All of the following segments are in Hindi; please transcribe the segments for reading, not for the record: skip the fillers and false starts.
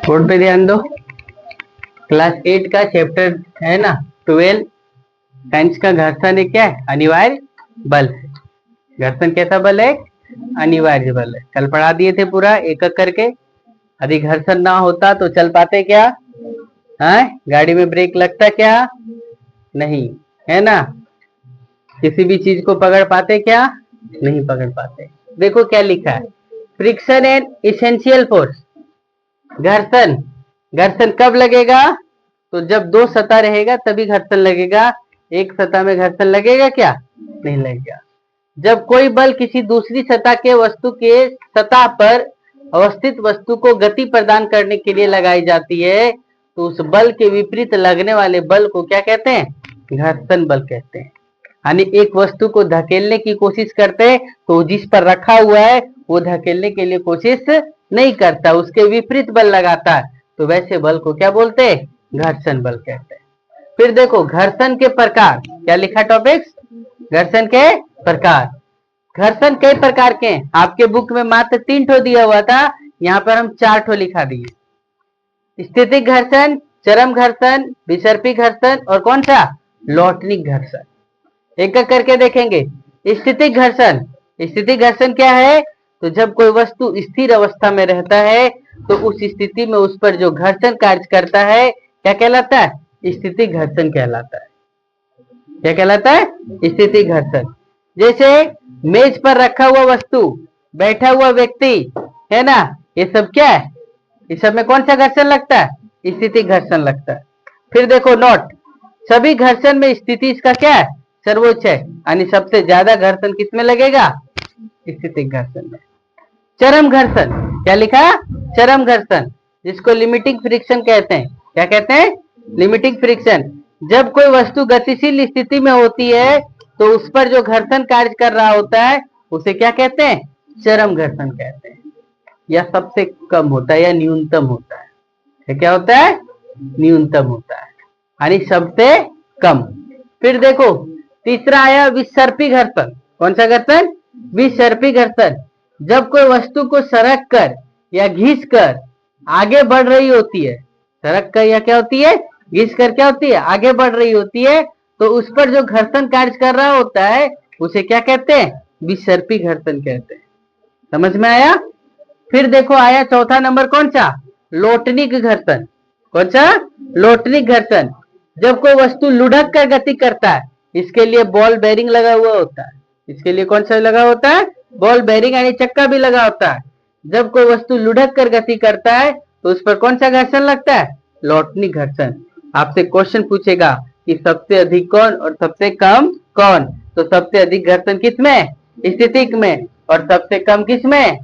बोर्ड पे ध्यान दो। क्लास 8 का चैप्टर है ना 12 साइंस का। घर्षण क्या है? अनिवार्य बल है। घर्षण कैसा बल है? अनिवार्य बल है। कल पढ़ा दिए थे पूरा एक एक करके। यदि घर्षण ना होता तो चल पाते क्या? है गाड़ी में ब्रेक लगता क्या? नहीं, है ना। किसी भी चीज को पकड़ पाते क्या? नहीं पकड़ पाते। देखो क्या लिखा है, फ्रिक्शन एंड इसेंशियल फोर्स। घर्षण, घर्षण कब लगेगा? तो जब दो सतह रहेगा तभी घर्षण लगेगा। एक सतह में घर्षण लगेगा क्या? नहीं लगेगा। जब कोई बल किसी दूसरी सतह के वस्तु के सतह पर अवस्थित वस्तु को गति प्रदान करने के लिए लगाई जाती है तो उस बल के विपरीत लगने वाले बल को क्या कहते हैं? घर्षण बल कहते हैं। यानी एक वस्तु को धकेलने की कोशिश करते हैं तो जिस पर रखा हुआ है वो धकेलने के लिए कोशिश नहीं करता, उसके विपरीत बल लगाता है, तो वैसे बल को क्या बोलते हैं? घर्षण बल कहते हैं। फिर देखो घर्षण के प्रकार, क्या लिखा टॉपिक्स? घर्षण के प्रकार। घर्षण कई प्रकार के हैं। आपके बुक में मात्र 3 ठो दिया हुआ था, यहाँ पर हम 4 ठो लिखा दिए। स्थितिक घर्षण, चरम घर्षण, विसर्पी घर्षण और कौन सा? लौटनिक घर्षण। एक एक करके देखेंगे। स्थितिक घर्षण, स्थितिक घर्षण क्या है? तो जब कोई वस्तु स्थिर अवस्था में रहता है तो उस स्थिति में उस पर जो घर्षण कार्य करता है क्या कहलाता है? स्थितिक घर्षण कहलाता है। क्या कहलाता है? स्थितिक घर्षण। जैसे मेज पर रखा हुआ वस्तु, बैठा हुआ व्यक्ति, है ना, ये सब क्या है? इस सब में कौन सा घर्षण लगता है? स्थितिक घर्षण लगता है। फिर देखो नोट, सभी घर्षण में स्थिति इसका क्या है? सर्वोच्च है। यानी सबसे ज्यादा घर्षण किसमें लगेगा? स्थितिक घर्षण में। चरम घर्षण, क्या लिखा? चरम घर्षण, जिसको लिमिटिंग फ्रिक्शन कहते हैं। क्या कहते हैं? Limiting friction. जब कोई वस्तु गतिशील स्थिति में होती है तो उस पर जो घर्षण कार्य कर रहा होता है उसे क्या कहते हैं? चरम घर्षण कहते हैं। या सबसे कम होता है या न्यूनतम होता है। क्या होता है? न्यूनतम होता है, यानी सबसे कम। फिर देखो तीसरा आया विसर्पी घर्षण। कौन सा घर्षण? विसर्पी घर्षण। जब कोई वस्तु को सरक कर या घिस कर आगे बढ़ रही होती है, सरक कर या क्या होती है? घिस कर क्या होती है? आगे बढ़ रही होती है, तो उस पर जो घर्षण कार्य कर रहा होता है उसे क्या कहते हैं? विसर्पी घर्षण कहते हैं। समझ में आया? फिर देखो आया चौथा नंबर, कौन सा? लौटनिक घर्षण। कौन सा? लौटनिक घर्षण। जब कोई वस्तु लुढ़क कर गति करता है, इसके लिए बॉल बेरिंग लगा हुआ होता है। इसके लिए कौन सा लगा होता है? बॉल बेरिंग, यानी चक्का भी लगा होता है। जब कोई वस्तु लुढ़क कर गति करता है तो उस पर कौन सा घर्षण लगता है? लौटनिक घर्षण। आपसे क्वेश्चन पूछेगा कि सबसे अधिक कौन और सबसे कम कौन? तो सबसे अधिक घर्षण किसमें? स्थितिक में। और सबसे कम किसमें?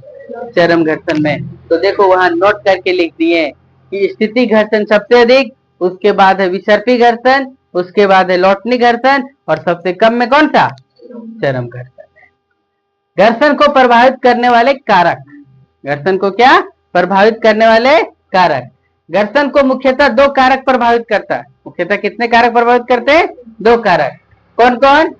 चरम घर्षण में। तो देखो वहां नोट करके लिख दिए कि स्थितिक घर्षण सबसे अधिक, उसके बाद है विसर्पी घर्षण, उसके बाद है लौटनिक घर्षण और सबसे कम में कौन सा? चरम घर्षण। घर्षण को प्रभावित करने वाले कारक। घर्षण को क्या प्रभावित करने वाले कारक? घर्षण को मुख्यतः 2 कारक प्रभावित करता है। मुख्यतः कितने कारक प्रभावित करते हैं? 2 कारक। कौन कौन?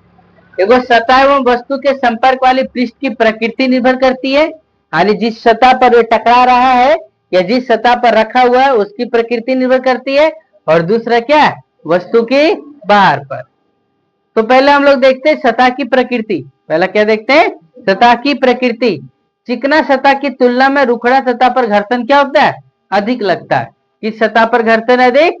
एगो सतह एवं वस्तु के संपर्क वाली पृष्ठ की प्रकृति निर्भर करती है, यानी जिस सतह पर वे टकरा रहा है या जिस सतह पर रखा हुआ है उसकी प्रकृति निर्भर करती है। और दूसरा क्या है? वस्तु की बाहर पर। तो पहले हम लोग देखते हैं सतह की प्रकृति। पहला क्या देखते हैं? सतह की प्रकृति। चिकना सतह की तुलना में रुखड़ा सतह पर घर्षण क्या होता है? अधिक लगता है। किस सतह पर घर्षण अधिक?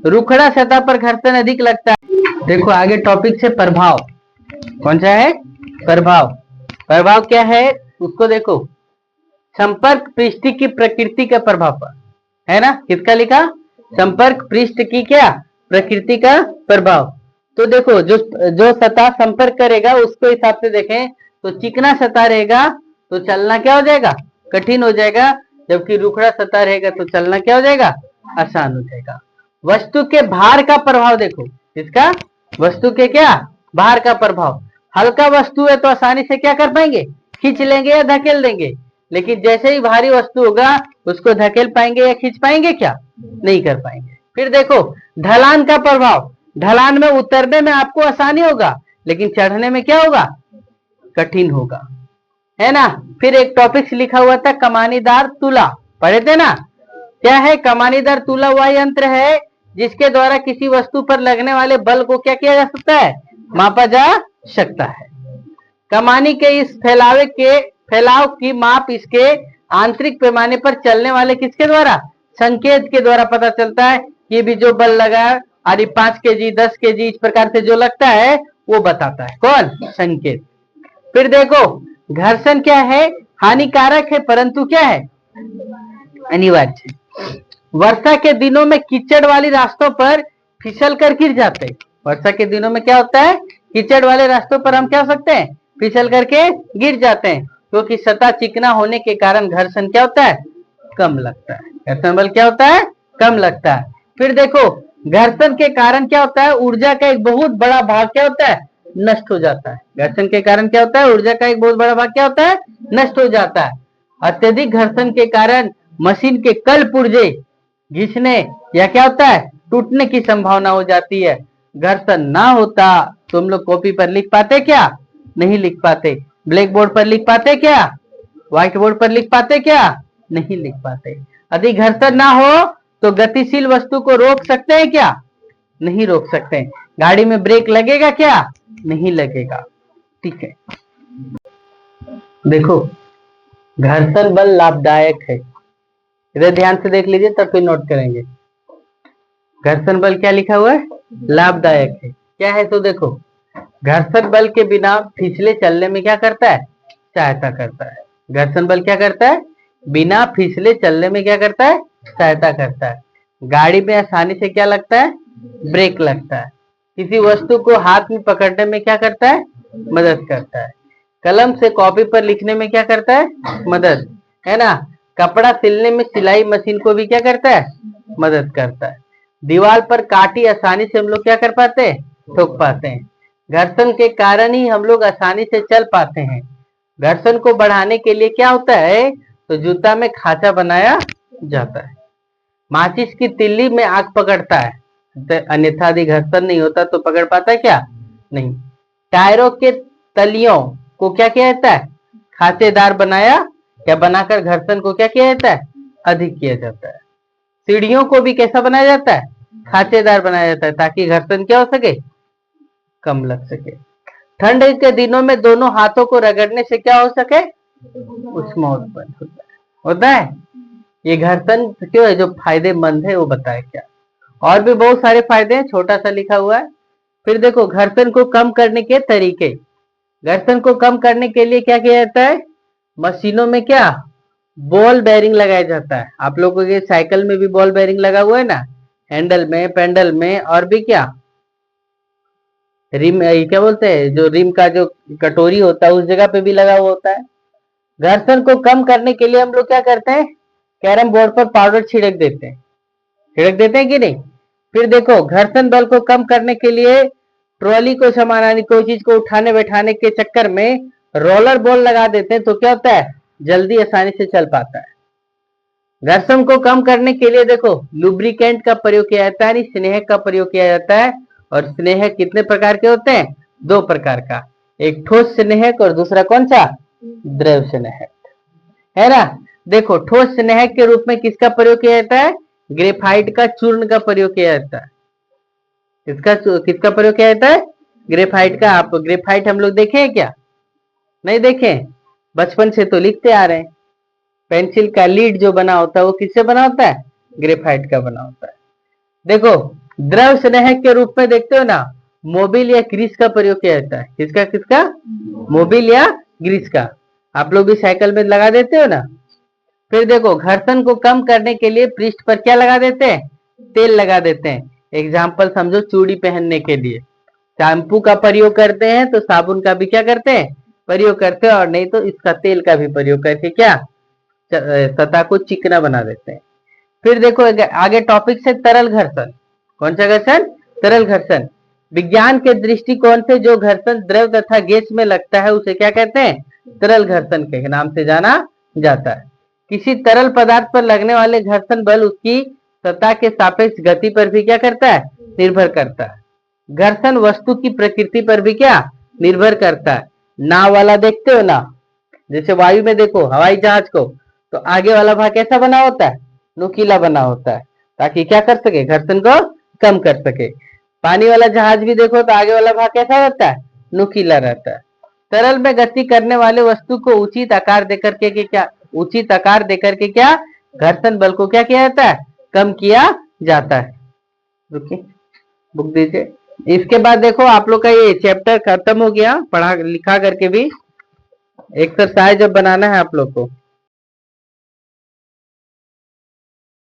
रुखड़ा सतह पर घर्षण अधिक लगता है। देखो आगे टॉपिक से प्रभाव। कौन सा है? प्रभाव। प्रभाव क्या है उसको देखो, संपर्क पृष्ठ की प्रकृति के प्रभाव पर, है ना। किसका लिखा? संपर्क पृष्ठ की क्या प्रकृति का प्रभाव। तो देखो जो सतह संपर्क करेगा उसको हिसाब से देखें तो चिकना सतह रहेगा तो चलना क्या हो जाएगा? कठिन हो जाएगा। जबकि रुखड़ा सतह रहेगा तो चलना क्या हो जाएगा? आसान हो जाएगा। वस्तु के भार का प्रभाव देखो। इसका वस्तु के क्या भार का प्रभाव। हल्का वस्तु है तो आसानी से क्या कर पाएंगे? खींच लेंगे या धकेल देंगे। लेकिन जैसे ही भारी वस्तु होगा उसको धकेल पाएंगे या खींच पाएंगे? क्या नहीं कर पाएंगे। फिर देखो ढलान का प्रभाव। ढलान में उतरने में आपको आसानी होगा लेकिन चढ़ने में क्या होगा? कठिन होगा, है ना। फिर एक टॉपिक लिखा हुआ था कमानीदार तुला, पढ़े थे ना। क्या है कमानीदार तुला? वह यंत्र है जिसके द्वारा किसी वस्तु पर लगने वाले बल को क्या किया जा सकता है, मापा जा सकता है। कमानी के इस फैलाव की माप इसके आंतरिक पैमाने पर चलने वाले किसके द्वारा, संकेत के द्वारा पता चलता है। ये भी जो बल लगा अरे 5 kg 10 kg इस प्रकार से जो लगता है वो बताता है कौन, संकेत। फिर देखो घर्षण क्या है, हानिकारक है परंतु क्या है, अनिवार्य है। वर्षा के दिनों में कीचड़ वाली रास्तों पर फिसल कर गिर जाते हैं। वर्षा के दिनों में क्या होता है, कीचड़ वाले रास्तों पर हम क्या हो सकते हैं, फिसल करके गिर जाते हैं, क्योंकि सतह चिकना होने के कारण घर्षण क्या होता है, कम लगता है। घर्षण बल क्या होता है, कम लगता है। फिर देखो घर्षण के कारण क्या होता है, ऊर्जा का एक बहुत बड़ा भाग क्या होता है, नष्ट हो जाता है। घर्षण के कारण क्या होता है, ऊर्जा का एक बहुत बड़ा भाग क्या होता है, नष्ट हो जाता है। अत्यधिक घर्षण के कारण मशीन के कल पुर्जे घिसने या क्या होता है, टूटने की संभावना हो जाती है। घर्षण ना होता तो हम लोग कॉपी पर लिख पाते क्या, नहीं लिख पाते। ब्लैक बोर्ड पर लिख पाते क्या, व्हाइट बोर्ड पर लिख पाते क्या, नहीं लिख पाते। अधिक घर्षण ना हो तो गतिशील वस्तु को रोक सकते हैं क्या, नहीं रोक सकते। गाड़ी में ब्रेक लगेगा क्या, नहीं लगेगा। ठीक है, देखो घर्षण बल लाभदायक है, इधर ध्यान से देख लीजिए तब फिर नोट करेंगे। घर्षण बल क्या लिखा हुआ है, लाभदायक है। क्या है तो देखो घर्षण बल के बिना फिसले चलने में क्या करता है, सहायता करता है। घर्षण बल क्या करता है, बिना फिसले चलने में क्या करता है, सहायता करता है। गाड़ी में आसानी से क्या लगता है, ब्रेक लगता है। किसी वस्तु को हाथ में पकड़ने में क्या करता है, मदद करता है। कलम से कॉपी पर लिखने में क्या करता है, मदद, है ना। कपड़ा सिलने में सिलाई मशीन को भी क्या करता है, मदद करता है। दीवार पर काटी आसानी से हम लोग क्या कर पाते हैं, ठोक पाते हैं। घर्षण के कारण ही हम लोग आसानी से चल पाते हैं। घर्षण को बढ़ाने के लिए क्या होता है, तो जूता में खांचा बनाया जाता है। माचिस की तिल्ली में आग पकड़ता है, अन्यथा यदि घर्षण नहीं होता तो पकड़ पाता है क्या, नहीं। टायरों के तलियों को क्या किया जाता है, खांचेदार बनाया या बनाकर घर्षण को क्या किया जाता है, अधिक किया जाता है। सीढ़ियों को भी कैसा बनाया जाता है, खांचेदार बनाया जाता है, ताकि घर्षण क्या हो सके, कम लग सके। ठंड के दिनों में दोनों हाथों को रगड़ने से क्या हो सके, उष्मा उत्पन्न होता है। ये घर्षण क्यों है, जो फायदेमंद है वो बताए क्या। और भी बहुत सारे फायदे हैं, छोटा सा लिखा हुआ है। फिर देखो घर्षण को कम करने के तरीके। घर्षण को कम करने के लिए क्या किया जाता है, मशीनों में क्या बॉल बेरिंग लगाया जाता है। आप लोगों के साइकिल में भी बॉल बेरिंग लगा हुआ है ना, हैंडल में, पेंडल में, और भी क्या रिम, क्या बोलते हैं, जो रिम का जो कटोरी होता है उस जगह पे भी लगा हुआ होता है। घर्षण को कम करने के लिए हम लोग क्या करते हैं, कैरम बोर्ड पर पाउडर छिड़क देते हैं, कि नहीं। फिर देखो घर्षण बल को कम करने के लिए ट्रॉली को समानानी कोई चीज को उठाने बैठाने के चक्कर में रोलर बॉल लगा देते हैं, तो क्या होता है, जल्दी आसानी से चल पाता है। घर्षण को कम करने के लिए देखो लुब्रिकेंट का प्रयोग किया जाता है, स्नेहक का प्रयोग किया जाता है। और स्नेहक कितने प्रकार के होते हैं, 2 प्रकार का, एक ठोस स्नेहक और दूसरा कौन सा, द्रव स्नेहक, है ना। देखो ठोस स्नेहक के रूप में किसका प्रयोग किया जाता है, ग्रेफाइट का चूर्ण का प्रयोग किया जाता है। किसका प्रयोग किया जाता है, ग्रेफाइट का। आप ग्रेफाइट हम लोग देखे हैं क्या, नहीं देखे, बचपन से तो लिखते आ रहे हैं। पेंसिल का लीड जो बना होता है वो किससे बना होता है, ग्रेफाइट का बना होता है। देखो द्रव स्नेहक के रूप में देखते हो ना, मोबिल या ग्रीस का प्रयोग किया जाता है। किसका मोबिल या ग्रीस का, आप लोग भी साइकिल में लगा देते हो ना। फिर देखो घर्षण को कम करने के लिए पृष्ठ पर क्या लगा देते हैं, तेल लगा देते हैं। एग्जाम्पल समझो, चूड़ी पहनने के लिए शैम्पू का प्रयोग करते हैं, तो साबुन का भी क्या करते हैं, प्रयोग करते हैं, और नहीं तो इसका तेल का भी प्रयोग करके क्या सतह को चिकना बना देते हैं। फिर देखो आगे टॉपिक से तरल घर्षण। कौन सा घर्षण, तरल घर्षण। विज्ञान के दृष्टिकोण से जो घर्षण द्रव तथा गैस में लगता है उसे क्या कहते हैं, तरल घर्षण के नाम से जाना जाता है। किसी तरल पदार्थ पर लगने वाले घर्षण बल उसकी सतह के सापेक्ष गति पर भी क्या करता है, निर्भर करता है। घर्षण वस्तु की प्रकृति पर भी क्या निर्भर करता है। नाव वाला देखते हो ना, जैसे वायु में देखो हवाई जहाज को, तो आगे वाला भाग कैसा बना होता है, नुकीला बना होता है, ताकि क्या कर सके, घर्षण को कम कर सके। पानी वाला जहाज भी देखो तो आगे वाला भाग कैसा रहता है, नुकीला रहता है। तरल में गति करने वाले वस्तु को उचित आकार देकर के क्या, उचित आकार देकर के क्या, घर्षण बल को क्या किया जाता है, कम किया जाता है। रुकिए, बुक दीजिए। इसके बाद देखो आप लोग का ये चैप्टर खत्म हो गया, पढ़ा लिखा करके भी एक्सरसाइज अब बनाना है आप लोग को।